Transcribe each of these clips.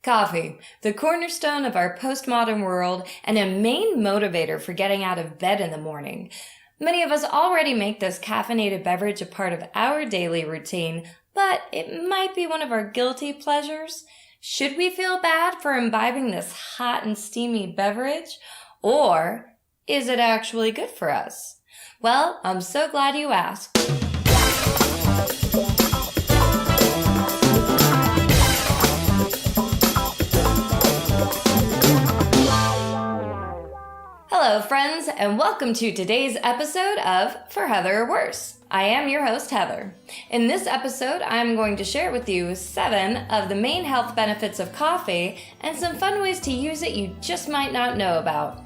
Coffee, the cornerstone of our postmodern world and a main motivator for getting out of bed in the morning. Many of us already make this caffeinated beverage a part of our daily routine, but it might be one of our guilty pleasures. Should we feel bad for imbibing this hot and steamy beverage? Or is it actually good for us? Well, I'm so glad you asked. Hello friends, and welcome to today's episode of For Heather or Worse. I am your host, Heather. In this episode, I'm going to share with you 7 of the main health benefits of coffee and some fun ways to use it you just might not know about.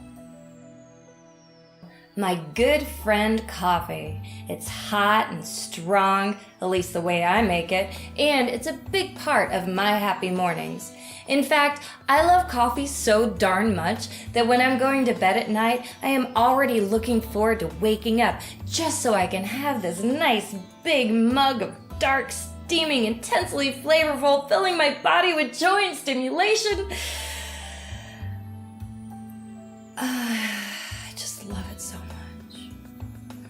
My good friend coffee. It's hot and strong, at least the way I make it, and it's a big part of my happy mornings. In fact, I love coffee so darn much that when I'm going to bed at night, I am already looking forward to waking up just so I can have this nice big mug of dark, steaming, intensely flavorful, filling my body with joy and stimulation. I just love it so much.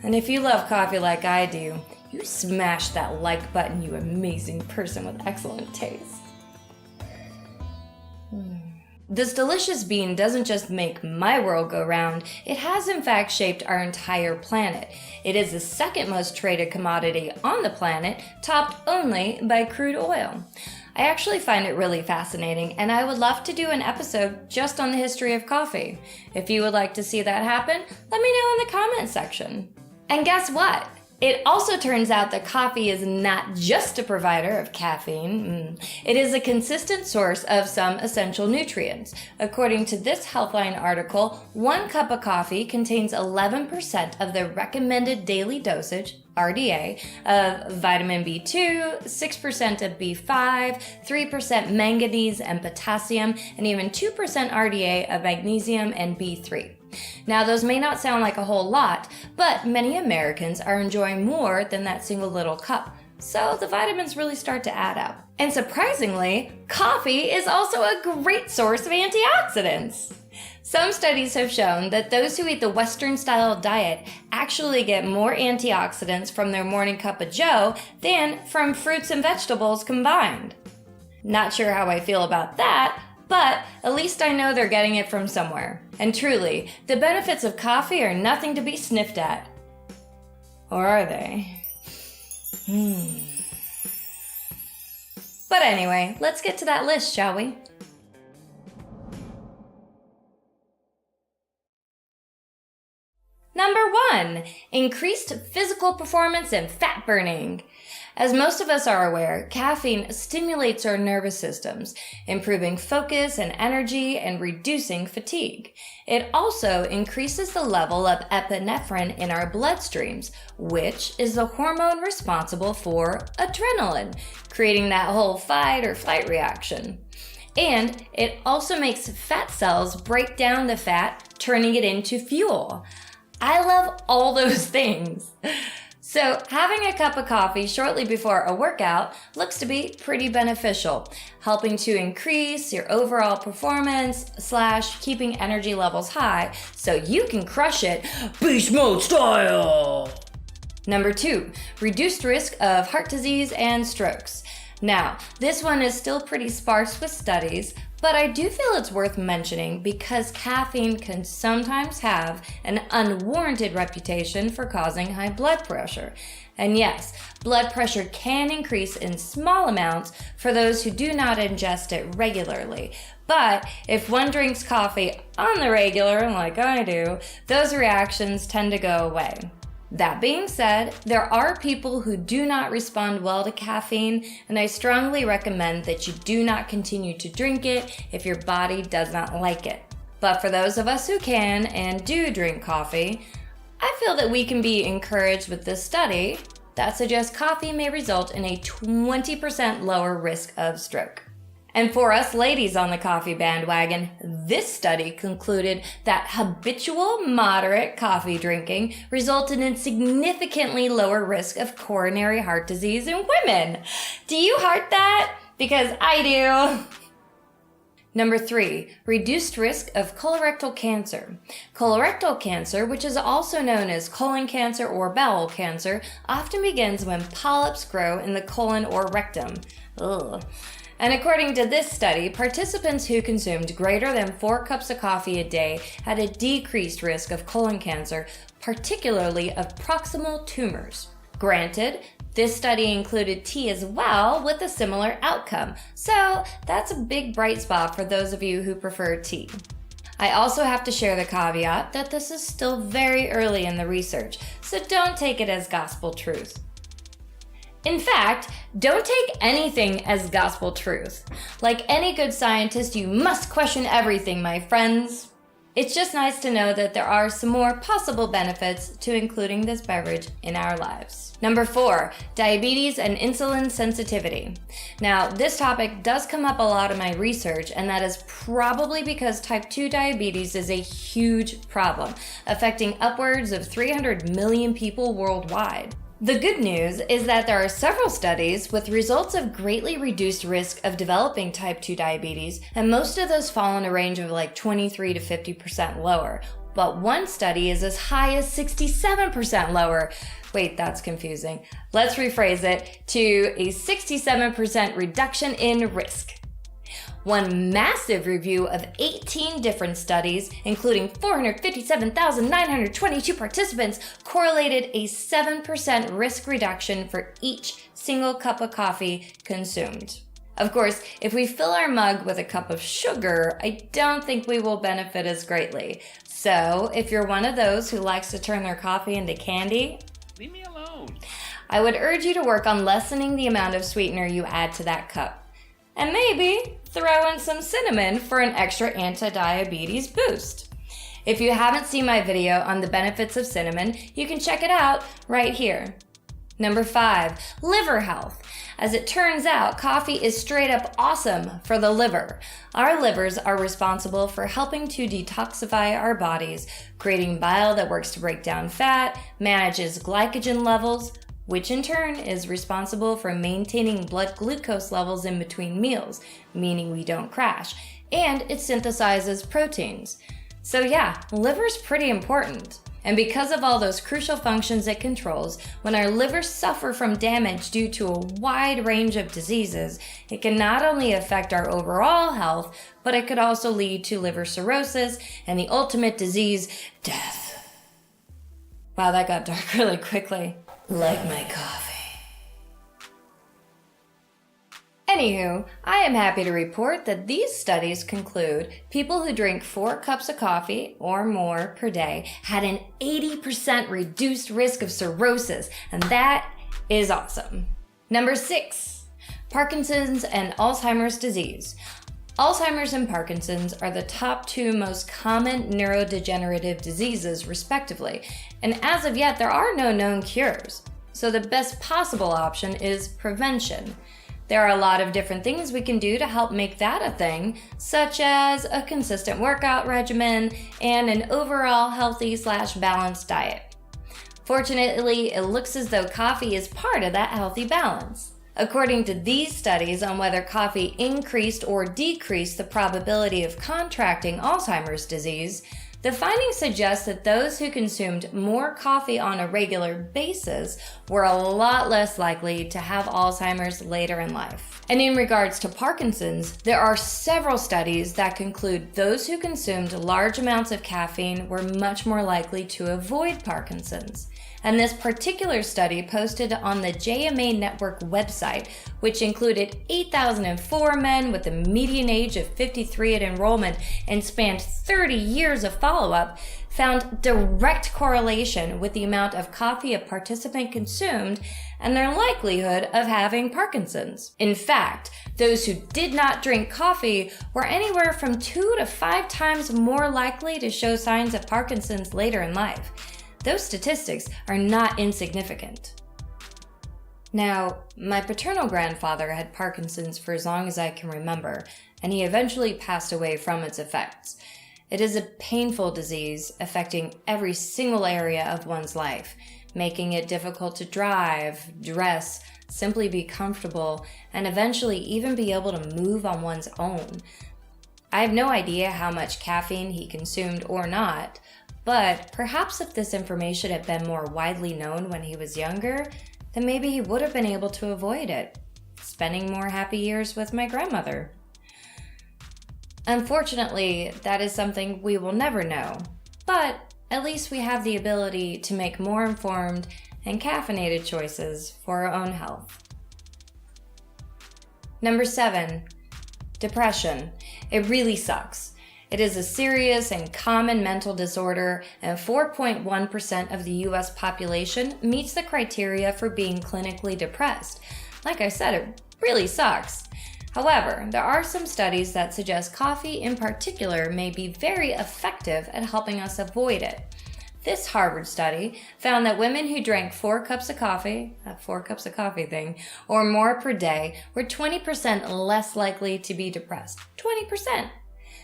And if you love coffee like I do, you smash that like button, you amazing person with excellent taste. This delicious bean doesn't just make my world go round, it has in fact shaped our entire planet. It is the second most traded commodity on the planet, topped only by crude oil. I actually find it really fascinating, and I would love to do an episode just on the history of coffee. If you would like to see that happen, let me know in the comment section. And guess what? It also turns out that coffee is not just a provider of caffeine. It is a consistent source of some essential nutrients. According to this Healthline article, 1 cup of coffee contains 11% of the recommended daily dosage, RDA, of vitamin B2, 6% of B5, 3% manganese and potassium, and even 2% RDA of magnesium and B3. Now, those may not sound like a whole lot, but many Americans are enjoying more than that single little cup, so the vitamins really start to add up. And surprisingly, coffee is also a great source of antioxidants. Some studies have shown that those who eat the Western-style diet actually get more antioxidants from their morning cup of joe than from fruits and vegetables combined. Not sure how I feel about that, but at least I know they're getting it from somewhere. And truly, the benefits of coffee are nothing to be sniffed at. Or are they? But anyway, let's get to that list, shall we? Number 1, increased physical performance and fat burning. As most of us are aware, caffeine stimulates our nervous systems, improving focus and energy and reducing fatigue. It also increases the level of epinephrine in our bloodstreams, which is the hormone responsible for adrenaline, creating that whole fight or flight reaction. And it also makes fat cells break down the fat, turning it into fuel. I love all those things. So having a cup of coffee shortly before a workout looks to be pretty beneficial, helping to increase your overall performance / keeping energy levels high so you can crush it beast mode style. Number 2, reduced risk of heart disease and strokes. Now, this one is still pretty sparse with studies, but I do feel it's worth mentioning because caffeine can sometimes have an unwarranted reputation for causing high blood pressure. And yes, blood pressure can increase in small amounts for those who do not ingest it regularly. But if one drinks coffee on the regular, like I do, those reactions tend to go away. That being said, there are people who do not respond well to caffeine, and I strongly recommend that you do not continue to drink it if your body does not like it. But for those of us who can and do drink coffee, I feel that we can be encouraged with this study that suggests coffee may result in a 20% lower risk of stroke. And for us ladies on the coffee bandwagon, this study concluded that habitual moderate coffee drinking resulted in significantly lower risk of coronary heart disease in women. Do you heart that? Because I do. Number 3, reduced risk of colorectal cancer. Colorectal cancer, which is also known as colon cancer or bowel cancer, often begins when polyps grow in the colon or rectum. Ugh. And according to this study, participants who consumed greater than 4 cups of coffee a day had a decreased risk of colon cancer, particularly of proximal tumors. Granted, this study included tea as well with a similar outcome, so that's a big bright spot for those of you who prefer tea. I also have to share the caveat that this is still very early in the research, so don't take it as gospel truth. In fact, don't take anything as gospel truth. Like any good scientist, you must question everything, my friends. It's just nice to know that there are some more possible benefits to including this beverage in our lives. Number 4, diabetes and insulin sensitivity. Now, this topic does come up a lot in my research, and that is probably because type 2 diabetes is a huge problem, affecting upwards of 300 million people worldwide. The good news is that there are several studies with results of greatly reduced risk of developing type 2 diabetes, and most of those fall in a range of like 23 to 50% lower. But one study is as high as 67% lower. Wait, that's confusing. Let's rephrase it to a 67% reduction in risk. One massive review of 18 different studies, including 457,922 participants, correlated a 7% risk reduction for each single cup of coffee consumed. Of course, if we fill our mug with a cup of sugar, I don't think we will benefit as greatly. So, if you're one of those who likes to turn their coffee into candy, leave me alone. I would urge you to work on lessening the amount of sweetener you add to that cup. And maybe throw in some cinnamon for an extra anti-diabetes boost. If you haven't seen my video on the benefits of cinnamon, you can check it out right here. Number 5, liver health. As it turns out, coffee is straight up awesome for the liver. Our livers are responsible for helping to detoxify our bodies, creating bile that works to break down fat, manages glycogen levels, which in turn is responsible for maintaining blood glucose levels in between meals, meaning we don't crash, and it synthesizes proteins. So yeah, liver's pretty important. And because of all those crucial functions it controls, when our livers suffer from damage due to a wide range of diseases, it can not only affect our overall health, but it could also lead to liver cirrhosis and the ultimate disease, death. Wow, that got dark really quickly. Like my coffee. Anywho, I am happy to report that these studies conclude people who drink 4 cups of coffee or more per day had an 80% reduced risk of cirrhosis, and that is awesome. Number 6, Parkinson's and Alzheimer's disease. Alzheimer's and Parkinson's are the top 2 most common neurodegenerative diseases, respectively, and as of yet, there are no known cures. So the best possible option is prevention. There are a lot of different things we can do to help make that a thing, such as a consistent workout regimen and an overall healthy/balanced diet. Fortunately, it looks as though coffee is part of that healthy balance. According to these studies on whether coffee increased or decreased the probability of contracting Alzheimer's disease, the findings suggest that those who consumed more coffee on a regular basis were a lot less likely to have Alzheimer's later in life. And in regards to Parkinson's, there are several studies that conclude those who consumed large amounts of caffeine were much more likely to avoid Parkinson's. And this particular study posted on the JMA Network website, which included 8,004 men with a median age of 53 at enrollment and spanned 30 years of follow-up, found direct correlation with the amount of coffee a participant consumed and their likelihood of having Parkinson's. In fact, those who did not drink coffee were anywhere from 2 to 5 times more likely to show signs of Parkinson's later in life. Those statistics are not insignificant. Now, my paternal grandfather had Parkinson's for as long as I can remember, and he eventually passed away from its effects. It is a painful disease affecting every single area of one's life, making it difficult to drive, dress, simply be comfortable, and eventually even be able to move on one's own. I have no idea how much caffeine he consumed or not, but perhaps if this information had been more widely known when he was younger, then maybe he would have been able to avoid it, spending more happy years with my grandmother. Unfortunately, that is something we will never know, but at least we have the ability to make more informed and caffeinated choices for our own health. Number 7, depression. It really sucks. It is a serious and common mental disorder, and 4.1% of the US population meets the criteria for being clinically depressed. Like I said, it really sucks. However, there are some studies that suggest coffee in particular may be very effective at helping us avoid it. This Harvard study found that women who drank 4 cups of coffee, that 4 cups of coffee thing, or more per day were 20% less likely to be depressed. 20%!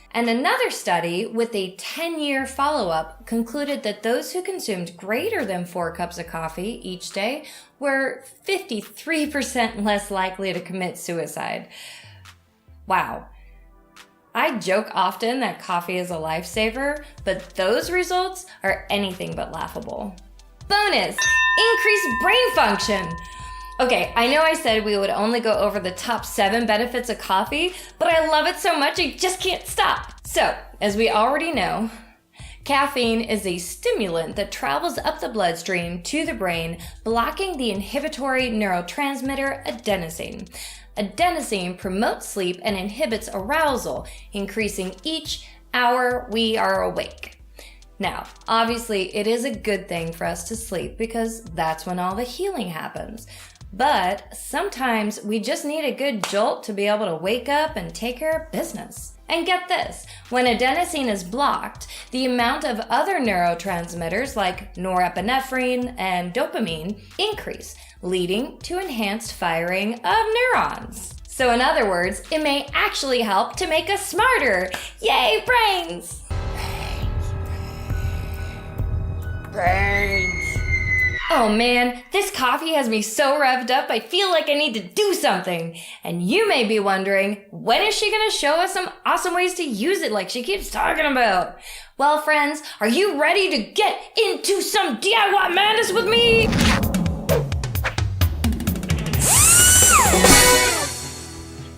And another study with a 10-year follow-up concluded that those who consumed greater than 4 cups of coffee each day were 53% less likely to commit suicide. Wow. I joke often that coffee is a lifesaver, but those results are anything but laughable. Bonus! Increased brain function! Okay, I know I said we would only go over the top 7 benefits of coffee, but I love it so much I just can't stop. So, as we already know, caffeine is a stimulant that travels up the bloodstream to the brain, blocking the inhibitory neurotransmitter adenosine. Adenosine promotes sleep and inhibits arousal, increasing each hour we are awake. Now, obviously, it is a good thing for us to sleep because that's when all the healing happens. But sometimes we just need a good jolt to be able to wake up and take care of business. And get this, when adenosine is blocked, the amount of other neurotransmitters like norepinephrine and dopamine increase, leading to enhanced firing of neurons. So in other words, it may actually help to make us smarter. Yay, brains! Brains! Oh man, this coffee has me so revved up, I feel like I need to do something. And you may be wondering, when is she gonna show us some awesome ways to use it like she keeps talking about? Well friends, are you ready to get into some DIY madness with me?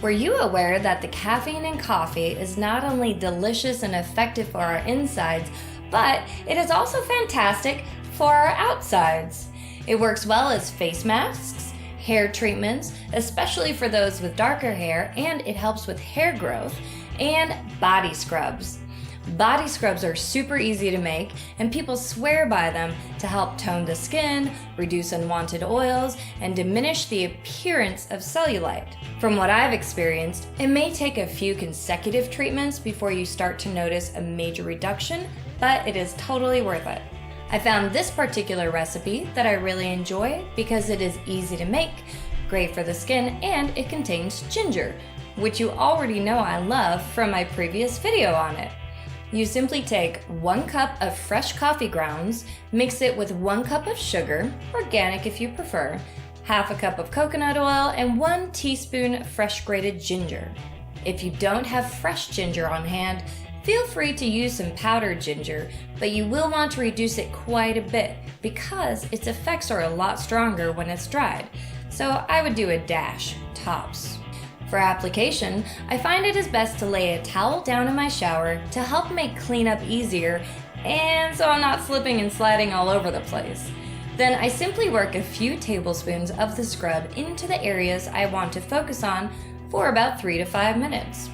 Were you aware that the caffeine in coffee is not only delicious and effective for our insides, but it is also fantastic for our outsides? It works well as face masks, hair treatments, especially for those with darker hair, and it helps with hair growth, and body scrubs. Body scrubs are super easy to make, and people swear by them to help tone the skin, reduce unwanted oils, and diminish the appearance of cellulite. From what I've experienced, it may take a few consecutive treatments before you start to notice a major reduction, but it is totally worth it. I found this particular recipe that I really enjoy because it is easy to make, great for the skin, and it contains ginger, which you already know I love from my previous video on it. You simply take 1 cup of fresh coffee grounds, mix it with 1 cup of sugar, organic if you prefer, half a cup of coconut oil, and 1 teaspoon fresh grated ginger. If you don't have fresh ginger on hand, feel free to use some powdered ginger, but you will want to reduce it quite a bit because its effects are a lot stronger when it's dried. So I would do a dash, tops. For application, I find it is best to lay a towel down in my shower to help make cleanup easier and so I'm not slipping and sliding all over the place. Then I simply work a few tablespoons of the scrub into the areas I want to focus on for about 3 to 5 minutes.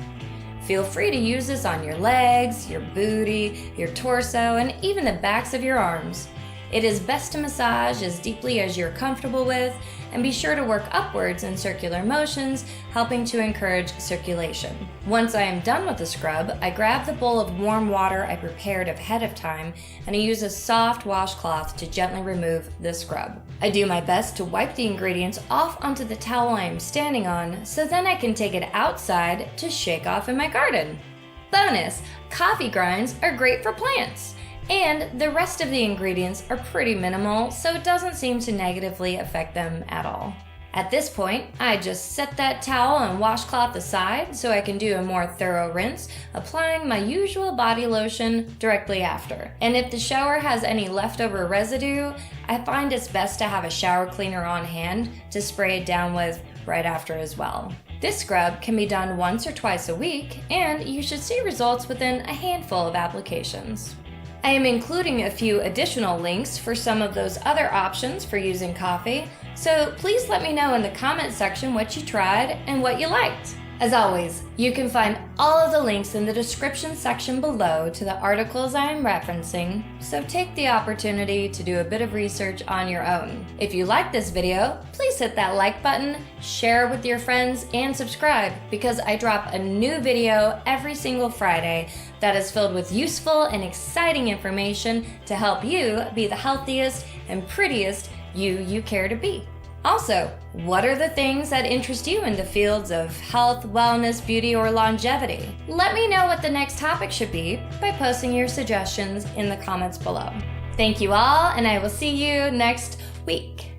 Feel free to use this on your legs, your booty, your torso, and even the backs of your arms. It is best to massage as deeply as you're comfortable with, and be sure to work upwards in circular motions, helping to encourage circulation. Once I am done with the scrub, I grab the bowl of warm water I prepared ahead of time, and I use a soft washcloth to gently remove the scrub. I do my best to wipe the ingredients off onto the towel I am standing on, so then I can take it outside to shake off in my garden. Bonus! Coffee grinds are great for plants. And the rest of the ingredients are pretty minimal, so it doesn't seem to negatively affect them at all. At this point, I just set that towel and washcloth aside so I can do a more thorough rinse, applying my usual body lotion directly after. And if the shower has any leftover residue, I find it's best to have a shower cleaner on hand to spray it down with right after as well. This scrub can be done once or twice a week, and you should see results within a handful of applications. I am including a few additional links for some of those other options for using coffee, so please let me know in the comment section what you tried and what you liked. As always, you can find all of the links in the description section below to the articles I am referencing, so take the opportunity to do a bit of research on your own. If you like this video, please hit that like button, share it with your friends, and subscribe, because I drop a new video every single Friday that is filled with useful and exciting information to help you be the healthiest and prettiest you care to be. Also, what are the things that interest you in the fields of health, wellness, beauty, or longevity? Let me know what the next topic should be by posting your suggestions in the comments below. Thank you all, and I will see you next week.